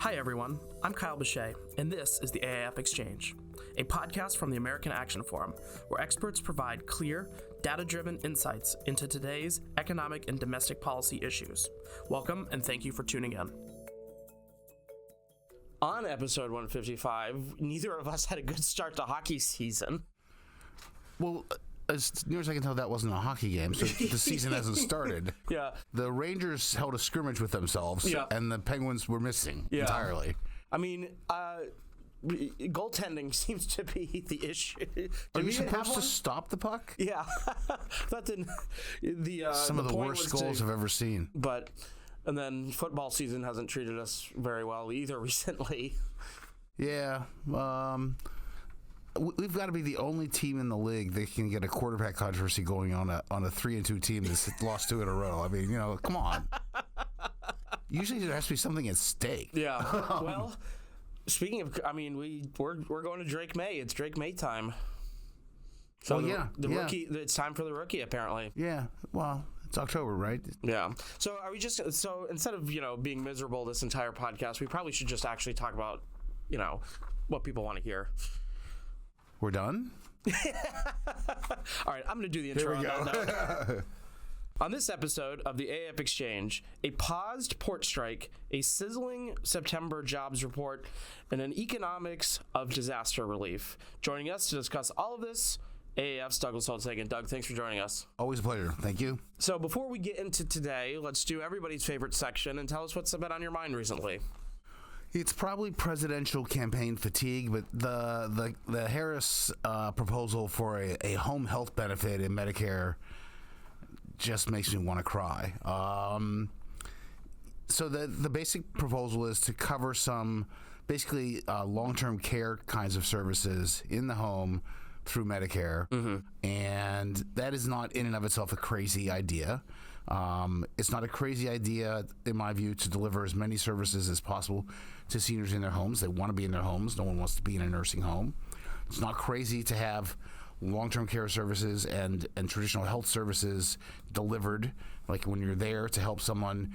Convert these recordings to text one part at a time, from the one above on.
Hi everyone, I'm Kyle Bechet, and this is the AAF Exchange, a podcast from the American Action Forum, where experts provide clear, data-driven insights into today's economic and domestic policy issues. Welcome, and thank you for tuning in. On episode 155, neither of us had a good start to hockey season. Well, as near as I can tell, that wasn't a hockey game, so the season hasn't started. Yeah. The Rangers held a scrimmage with themselves, and the Penguins were missing entirely. I mean, goaltending seems to be the issue. Are you supposed to stop the puck? Yeah. That didn't... Some of the worst goals I've ever seen. And then football season hasn't treated us very well either recently. Yeah. We've got to be the only team in the league that can get a quarterback controversy going on a 3-2 team that's lost 2 in a row. I mean, come on. Usually there has to be something at stake. Yeah. Well, speaking of, we're going to Drake May. It's Drake May time. So rookie. It's time for the rookie, apparently. Yeah. Well, it's October, right? Yeah. So so instead of being miserable this entire podcast, we probably should just actually talk about what people want to hear. We're done? All right, I'm going to do the intro. Here we go. On this episode of the AAF Exchange, a paused port strike, a sizzling September jobs report, and an economics of disaster relief. Joining us to discuss all of this, AAF's Douglas Holtz-Eakin. Doug, thanks for joining us. Always a pleasure. Thank you. So before we get into today, let's do everybody's favorite section and tell us what's been on your mind recently. It's probably presidential campaign fatigue, but the Harris proposal for a home health benefit in Medicare just makes me want to cry. So the basic proposal is to cover some basically long-term care kinds of services in the home through Medicare, and that is not in and of itself a crazy idea. It's not a crazy idea, in my view, to deliver as many services as possible to seniors in their homes. They want to be in their homes. No one wants to be in a nursing home. It's not crazy to have long-term care services and traditional health services delivered, like when you're there to help someone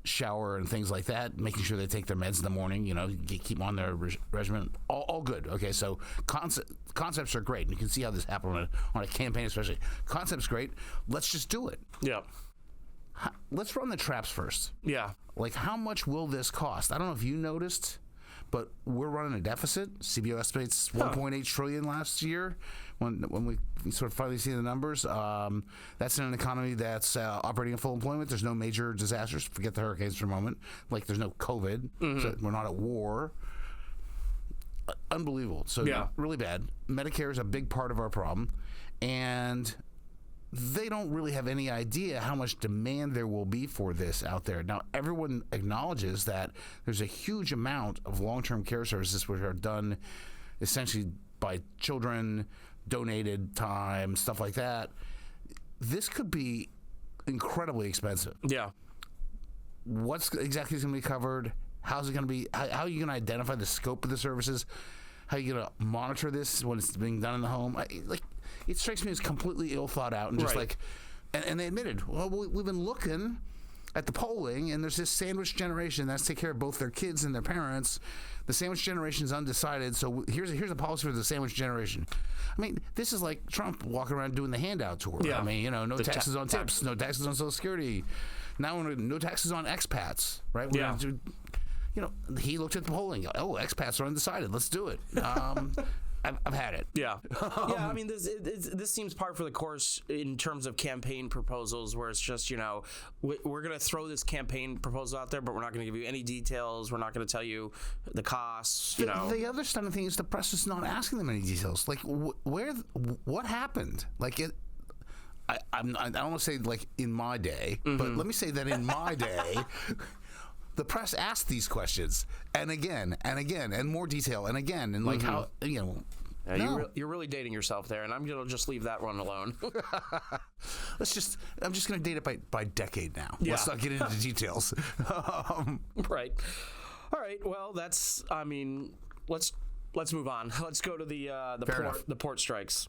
shower and things like that, making sure they take their meds in the morning, keep on their regimen. All good. Okay, so concepts are great. And you can see how this happened on a campaign especially. Concept's great. Let's just do it. Yeah. Let's run the traps first. Yeah. Like, how much will this cost? I don't know if you noticed, but we're running a deficit. CBO estimates $1.8 trillion last year when we sort of finally see the numbers. That's in an economy that's operating at full employment. There's no major disasters. Forget the hurricanes for a moment. Like, there's no COVID. So we're not at war. Unbelievable. So really bad. Medicare is a big part of our problem. And they don't really have any idea how much demand there will be for this out there. Now, everyone acknowledges that there's a huge amount of long-term care services which are done essentially by children, donated time, stuff like that. This could be incredibly expensive. Yeah. What's exactly going to be covered? How's it going to be? How are you going to identify the scope of the services? How are you going to monitor this when it's being done in the home? It strikes me as completely ill thought out and just and they admitted, well, we've been looking at the polling, and there's this sandwich generation that's take care of both their kids and their parents. The sandwich generation is undecided, so here's a policy for the sandwich generation. I mean, this is like Trump walking around doing the handout tour. Yeah. I mean, no taxes on tips, no taxes on Social Security. Now, no taxes on expats, right? He looked at the polling. Oh, expats are undecided. Let's do it. I've had it. Yeah. Yeah, I mean, this seems par for the course in terms of campaign proposals, where it's just, we're going to throw this campaign proposal out there, but we're not going to give you any details. We're not going to tell you the costs, The other stunning thing is the press is not asking them any details. Like, what happened? Like, I don't want to say, like, in my day, but let me say that in my day... The press asked these questions, and again, and more detail, and again, and like how, Yeah, you're really dating yourself there, and I'm going to just leave that one alone. I'm just going to date it by decade now. Yeah. Let's not get into details. Right. All right, well, let's move on. Let's go to the port strikes.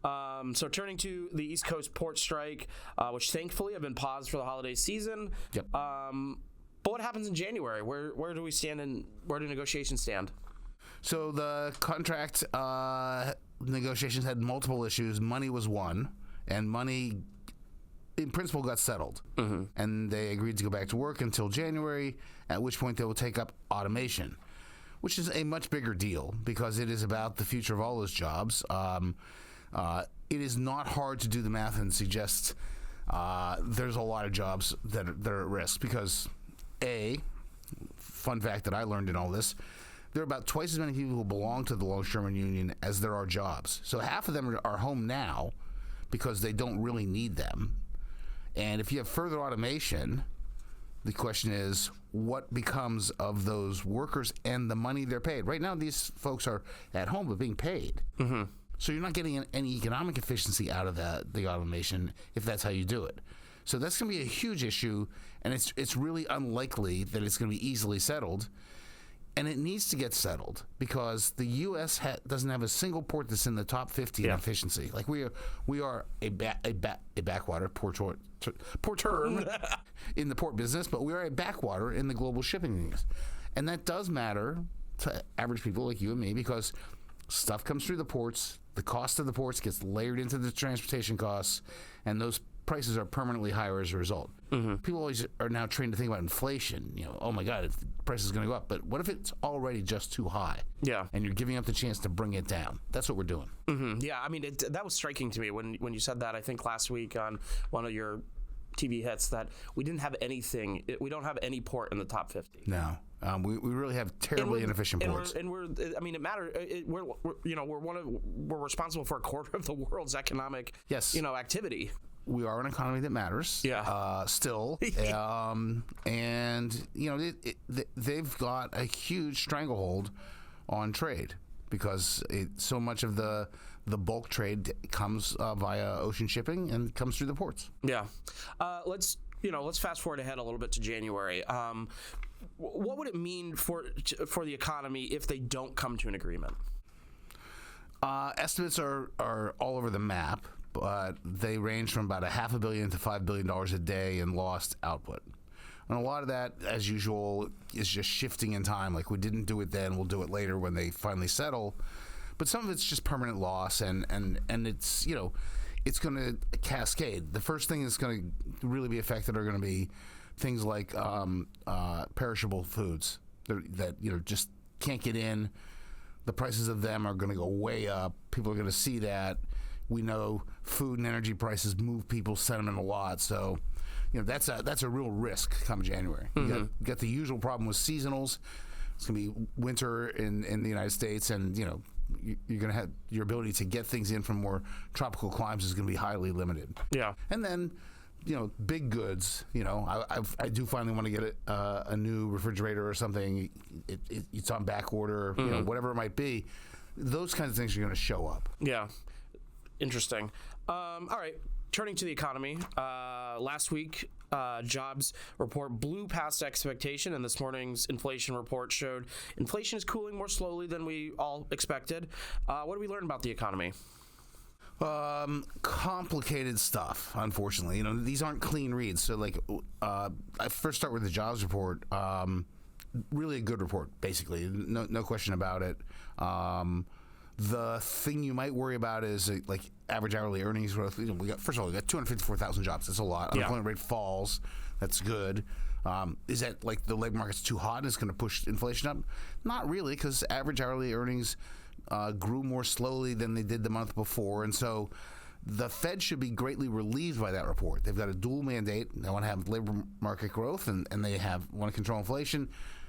So turning to the East Coast port strike, which thankfully have been paused for the holiday season. Yep. But what happens in January? Where do we stand and where do negotiations stand? So the contract negotiations had multiple issues. Money was one, and money, in principle, got settled. And they agreed to go back to work until January, at which point they will take up automation, which is a much bigger deal because it is about the future of all those jobs. It is not hard to do the math and suggest there's a lot of jobs that are at risk because, fun fact that I learned in all this, there are about twice as many people who belong to the Longshoremen Union as there are jobs. So half of them are home now because they don't really need them. And if you have further automation, the question is, what becomes of those workers and the money they're paid? Right now, these folks are at home but being paid. So you're not getting any economic efficiency out of the automation if that's how you do it. So that's going to be a huge issue, and it's really unlikely that it's going to be easily settled. And it needs to get settled because the U.S. doesn't have a single port that's in the top 50 in efficiency. Like we are a backwater port term in the port business, but we are a backwater in the global shipping business. And that does matter to average people like you and me because stuff comes through the ports, the cost of the ports gets layered into the transportation costs, and those prices are permanently higher as a result. People always are now trained to think about inflation. Oh my God, the price is going to go up. But what if it's already just too high? Yeah. And you're giving up the chance to bring it down. That's what we're doing. Yeah, I mean, that was striking to me when you said that, I think last week on one of your TV hits, that we didn't have anything. We don't have any port in the top 50. No. We really have terribly inefficient ports. I mean, it matters. We're responsible for a quarter of the world's economic, activity. We are an economy that matters. Yeah. Still. And they've got a huge stranglehold on trade because so much of the bulk trade comes via ocean shipping and comes through the ports. Yeah. Let's fast forward ahead a little bit to January. What would it mean for the economy if they don't come to an agreement? Estimates are all over the map, but they range from about $500 million to $5 billion a day in lost output. And a lot of that, as usual, is just shifting in time. Like, we didn't do it then, we'll do it later when they finally settle. But some of it's just permanent loss, and it's, it's going to cascade. The first thing that's going to really be affected are going to be things like perishable foods that just can't get in. The prices of them are going to go way up. People are going to see that. We know food and energy prices move people's sentiment a lot, so that's a real risk come January. You got the usual problem with seasonals. It's going to be winter in the United States, and you're going to have your ability to get things in from more tropical climes is going to be highly limited. Yeah, and then big goods. I do finally want to get a new refrigerator or something. It's on back order. Whatever it might be. Those kinds of things are going to show up. Yeah. Interesting. All right. Turning to the economy, last week, jobs report blew past expectation, and this morning's inflation report showed inflation is cooling more slowly than we all expected. What did we learn about the economy? Complicated stuff, unfortunately. These aren't clean reads. So, I first start with the jobs report. Really a good report, basically. No question about it. The thing you might worry about is average hourly earnings growth. We got 254,000 jobs. That's a lot. Unemployment rate falls. That's good. Is that the labor market's too hot and it's going to push inflation up? Not really, because average hourly earnings grew more slowly than they did the month before, and so the Fed should be greatly relieved by that report. They've got a dual mandate. They want to have labor market growth, and they want to control inflation.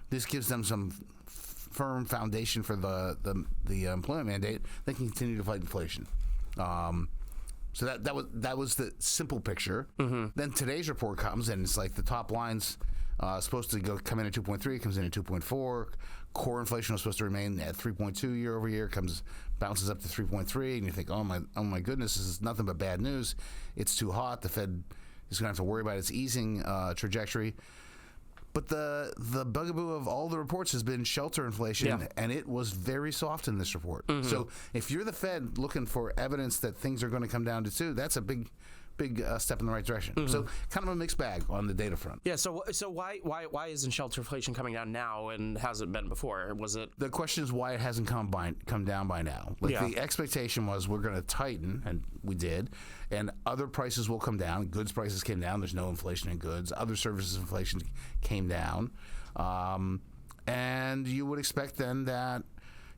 This gives them some firm foundation for the employment mandate. They can continue to fight inflation. So that was the simple picture. Then today's report comes, and it's the top line's supposed to come in at 2.3, it comes in at 2.4. Core inflation was supposed to remain at 3.2 year over year, bounces up to 3.3, and you think, oh my goodness, this is nothing but bad news. It's too hot. The Fed is going to have to worry about its easing trajectory. But the bugaboo of all the reports has been shelter inflation, and it was very soft in this report. So if you're the Fed looking for evidence that things are going to come down to 2, that's a big big step in the right direction. So kind of a mixed bag on the data front. Yeah. So why isn't shelter inflation coming down now and hasn't been before? Was it the question is why it hasn't come down by now? Like the expectation was we're going to tighten, and we did, and other prices will come down. Goods prices came down. There's no inflation in goods. Other services inflation came down, and you would expect then that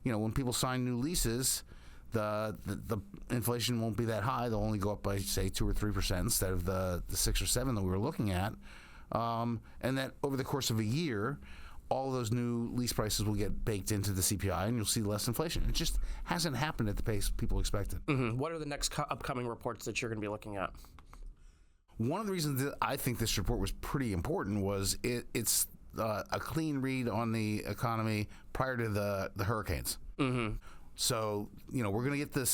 when people sign new leases, the inflation won't be that high. They'll only go up by, say, 2 or 3% instead of the 6 or 7 that we were looking at, and that over the course of a year, all of those new lease prices will get baked into the CPI, and you'll see less inflation. It just hasn't happened at the pace people expected. What are the next upcoming reports that you're going to be looking at? One of the reasons that I think this report was pretty important was it's a clean read on the economy prior to the hurricanes. So, we're going to get the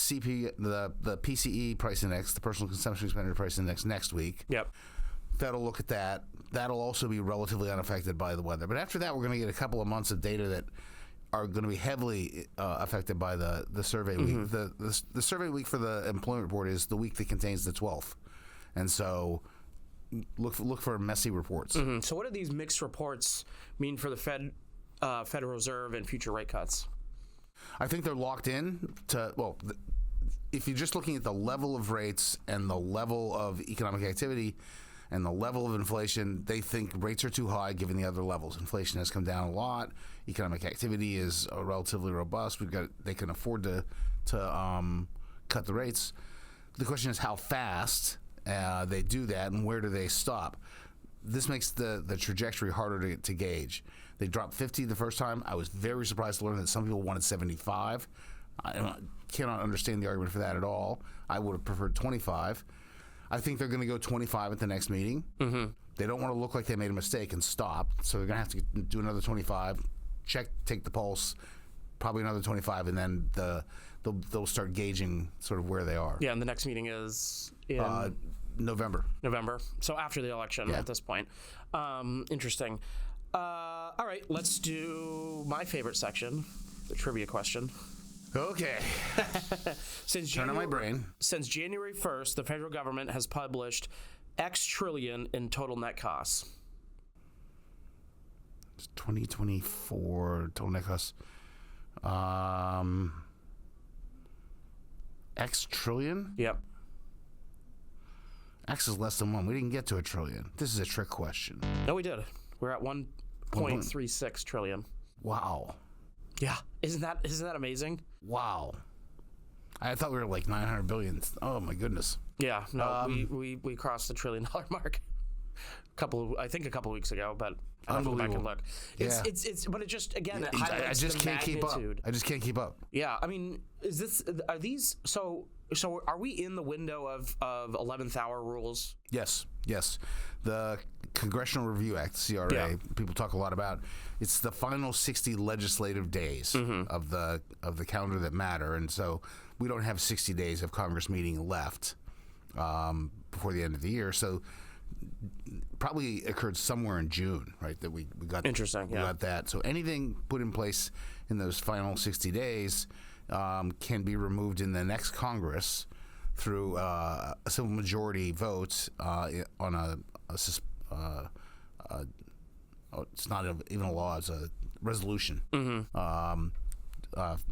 the PCE price index, the personal consumption expenditure price index, next week. Yep. That'll look at that. That'll also be relatively unaffected by the weather. But after that, we're going to get a couple of months of data that are going to be heavily affected by the survey week. The survey week for the employment report is the week that contains the 12th. And so look for messy reports. So what do these mixed reports mean for the Federal Reserve and future rate cuts? I think they're locked in to, if you're just looking at the level of rates and the level of economic activity and the level of inflation, they think rates are too high given the other levels. Inflation has come down a lot. Economic activity is relatively robust. They can afford to cut the rates. The question is how fast they do that and where do they stop. This makes the trajectory harder to gauge. They dropped 50 the first time. I was very surprised to learn that some people wanted 75. I cannot understand the argument for that at all. I would have preferred 25. I think they're going to go 25 at the next meeting. They don't want to look like they made a mistake and stop, so they're going to have to do another 25, take the pulse, probably another 25, and then they'll start gauging sort of where they are. Yeah, and the next meeting is in November. So after the election at this point. Interesting. All right, let's do my favorite section, the trivia question. Okay. Turn on my brain. Since January 1st, the federal government has published X trillion in total net costs. 2024 total net costs. X trillion? Yep. X is less than 1. We didn't get to a trillion. This is a trick question. No, we did. We're at 1.36 trillion. Wow. Yeah. Isn't that amazing? Wow. I thought we were like 900 billion. Oh my goodness. Yeah. No, we crossed the $1 trillion mark. A couple of weeks ago, but I have to go back and look. But it just, again, it highlights the magnitude. I just can't keep up. Yeah, I mean, so are we in the window of 11th hour rules? Yes. The Congressional Review Act, CRA, people talk a lot about. It's the final 60 legislative days of the calendar that matter, and so we don't have 60 days of Congress meeting left before the end of the year. So probably occurred somewhere in June, right? That we got interesting. We got that. So anything put in place in those final 60 days can be removed in the next Congress through a simple majority vote on it's not even a law; it's a resolution.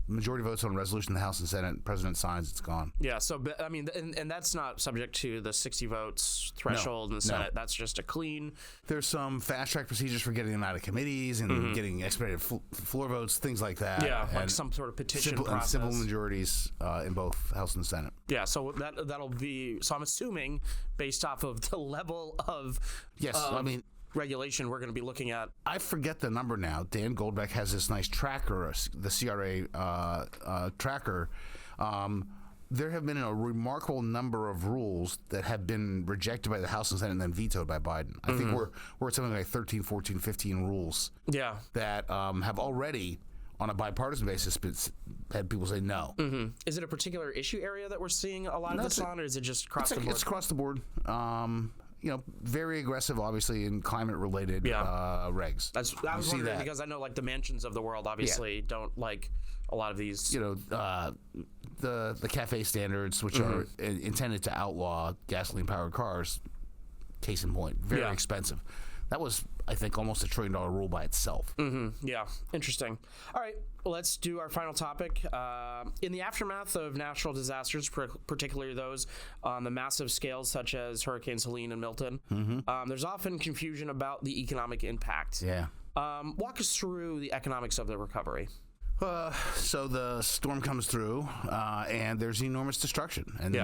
Majority votes on a resolution in the House and Senate. President signs, it's gone. Yeah. So, I mean, and that's not subject to the 60 votes threshold in the Senate. That's just a clean. There's some fast track procedures for getting them out of committees and getting expedited floor votes, things like that. Yeah, like some sort of petition process. Simple majorities in both House and Senate. Yeah. So that'll be. So I'm assuming, based off of the level of. Yes. I mean. Regulation we're going to be looking at. I forget the number now. Dan Goldbeck has this nice tracker, the CRA tracker. There have been a remarkable number of rules that have been rejected by the House and Senate and then vetoed by Biden. I think we're at something like 13, 14, 15 rules that have already, on a bipartisan basis, had people say no. Is it a particular issue area that we're seeing a lot of this on, or is it just across the board? It's across the board. very aggressive, obviously, in climate-related regs. I was wondering because I know like the mansions of the world obviously don't like a lot of these. The CAFE standards, which are intended to outlaw gasoline-powered cars. Case in point, very expensive. That was, I think, almost $1 trillion rule by itself. Yeah, interesting. All right, let's do our final topic. In the aftermath of natural disasters, particularly those on the massive scales such as Hurricanes Helene and Milton, there's often confusion about the economic impact. Yeah. Walk us through the economics of the recovery. So the storm comes through, and there's enormous destruction. And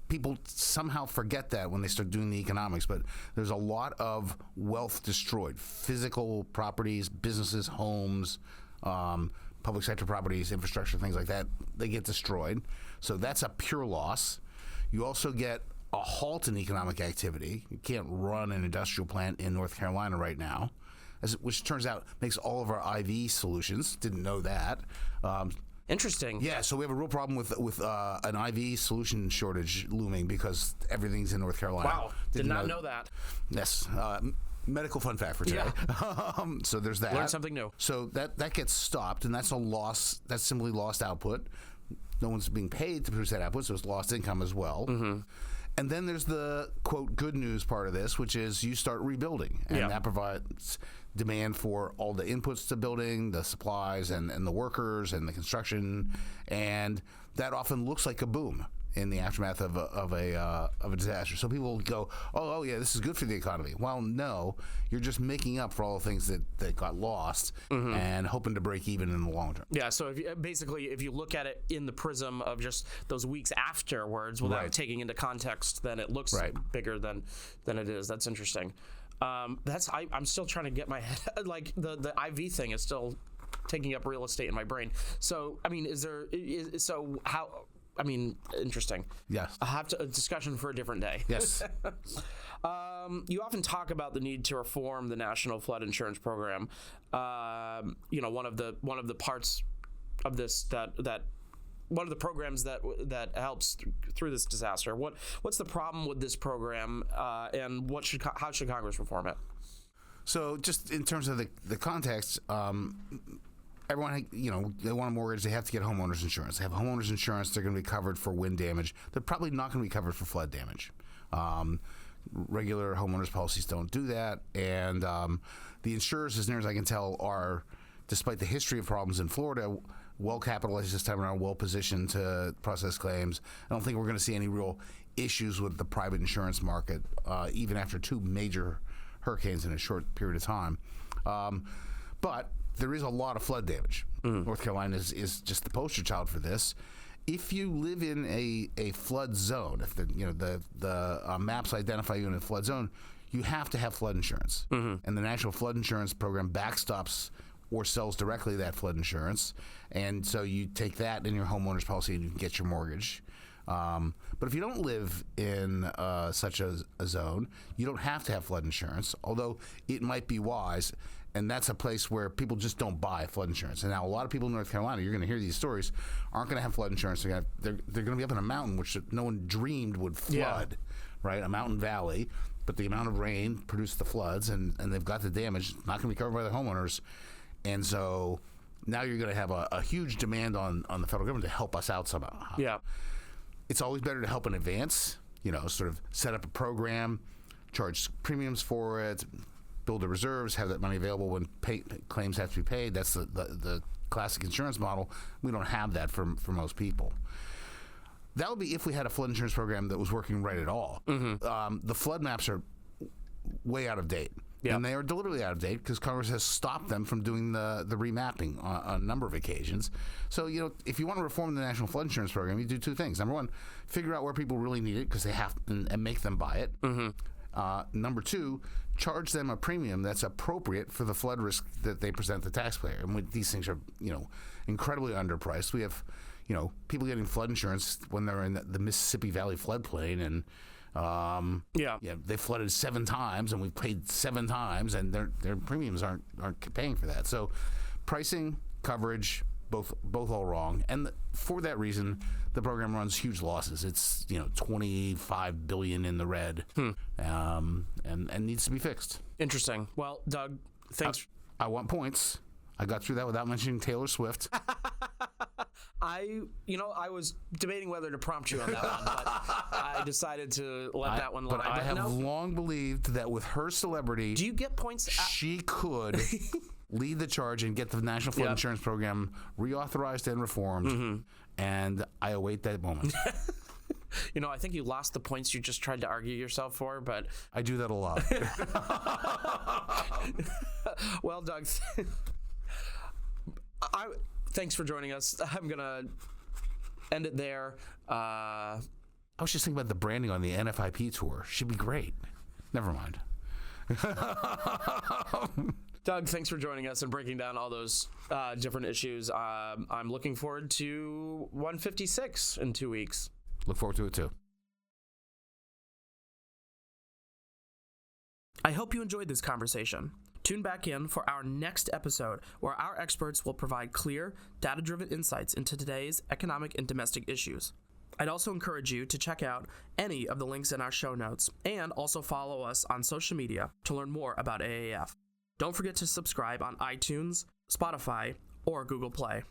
people somehow forget that when they start doing the economics, but there's a lot of wealth destroyed. Physical properties, businesses, homes, public sector properties, infrastructure, things like that, they get destroyed. So that's a pure loss. You also get a halt in economic activity. You can't run an industrial plant in North Carolina right now, which turns out makes all of our IV solutions. Didn't know that. Interesting. Yeah, so we have a real problem with an IV solution shortage looming because everything's in North Carolina. Wow, did not know that. Yes, medical fun fact for today. Yeah. So there's that. Learn something new. So that gets stopped, and that's a loss. That's simply lost output. No one's being paid to produce that output, so it's lost income as well. And then there's the, quote, good news part of this, which is you start rebuilding. And that provides demand for all the inputs to building, the supplies and the workers and the construction. And that often looks like a boom in the aftermath of a disaster. So people will go, oh, yeah, this is good for the economy. Well, no, you're just making up for all the things that got lost and hoping to break even in the long term. Yeah, so if you look at it in the prism of just those weeks afterwards without taking into context, then it looks bigger than it is. That's interesting. I'm still trying to get my head, like the IV thing is still taking up real estate in my brain. So, I mean, interesting. Yes. I'll have a discussion for a different day. Yes. You often talk about the need to reform the National Flood Insurance Program. One of the parts of this that one of the programs that helps through this disaster. What's the problem with this program, and how should Congress reform it? So, just in terms of the context. Everyone, they want a mortgage, they have to get homeowners insurance. They have homeowners insurance, they're going to be covered for wind damage. They're probably not going to be covered for flood damage. Regular homeowners policies don't do that. And the insurers, as near as I can tell, are, despite the history of problems in Florida, well-capitalized this time around, well-positioned to process claims. I don't think we're going to see any real issues with the private insurance market, even after 2 major hurricanes in a short period of time. But there is a lot of flood damage. North Carolina is just the poster child for this. If you live in a flood zone, if the maps identify you in a flood zone, you have to have flood insurance. And the National Flood Insurance Program backstops or sells directly that flood insurance. And so you take that in your homeowner's policy and you can get your mortgage. But if you don't live in such a zone, you don't have to have flood insurance, although it might be wise. And that's a place where people just don't buy flood insurance. And now a lot of people in North Carolina, you're going to hear these stories, aren't going to have flood insurance. They're going to be up in a mountain which no one dreamed would flood, right? A mountain valley. But the amount of rain produced the floods, and they've got the damage, not going to be covered by the homeowners. And so now you're going to have a huge demand on the federal government to help us out somehow. Yeah. It's always better to help in advance, sort of set up a program, charge premiums for it, build the reserves, have that money available when claims have to be paid. That's the classic insurance model. We don't have that for most people. That would be if we had a flood insurance program that was working right at all. The flood maps are way out of date. Yep. And they are deliberately out of date because Congress has stopped them from doing the remapping on a number of occasions. So, if you want to reform the National Flood Insurance Program, you do 2 things. Number 1, figure out where people really need it because they have and make them buy it. Number 2, charge them a premium that's appropriate for the flood risk that they present the taxpayer. And these things are, incredibly underpriced. We have, people getting flood insurance when they're in the Mississippi Valley floodplain, and they flooded 7 times, and we've paid 7 times, and their premiums aren't paying for that. So, pricing, coverage, both all wrong. And for that reason, the program runs huge losses. It's 25 billion in the red, and needs to be fixed. Interesting. Well, Doug, thanks. I want points. I got through that without mentioning Taylor Swift. I was debating whether to prompt you on that one, but I decided to let that one lie. But I have long believed that with her celebrity, do you get points? She could lead the charge and get the National Flood Insurance Program reauthorized and reformed, and I await that moment. I think you lost the points you just tried to argue yourself for, but I do that a lot. Well, Doug, thanks for joining us. I'm gonna end it there. I was just thinking about the branding on the NFIP tour. Should be great. Never mind. Doug, thanks for joining us and breaking down all those different issues. I'm looking forward to 156 in 2 weeks. Look forward to it too. I hope you enjoyed this conversation. Tune back in for our next episode, where our experts will provide clear, data-driven insights into today's economic and domestic issues. I'd also encourage you to check out any of the links in our show notes, and also follow us on social media to learn more about AAF. Don't forget to subscribe on iTunes, Spotify, or Google Play.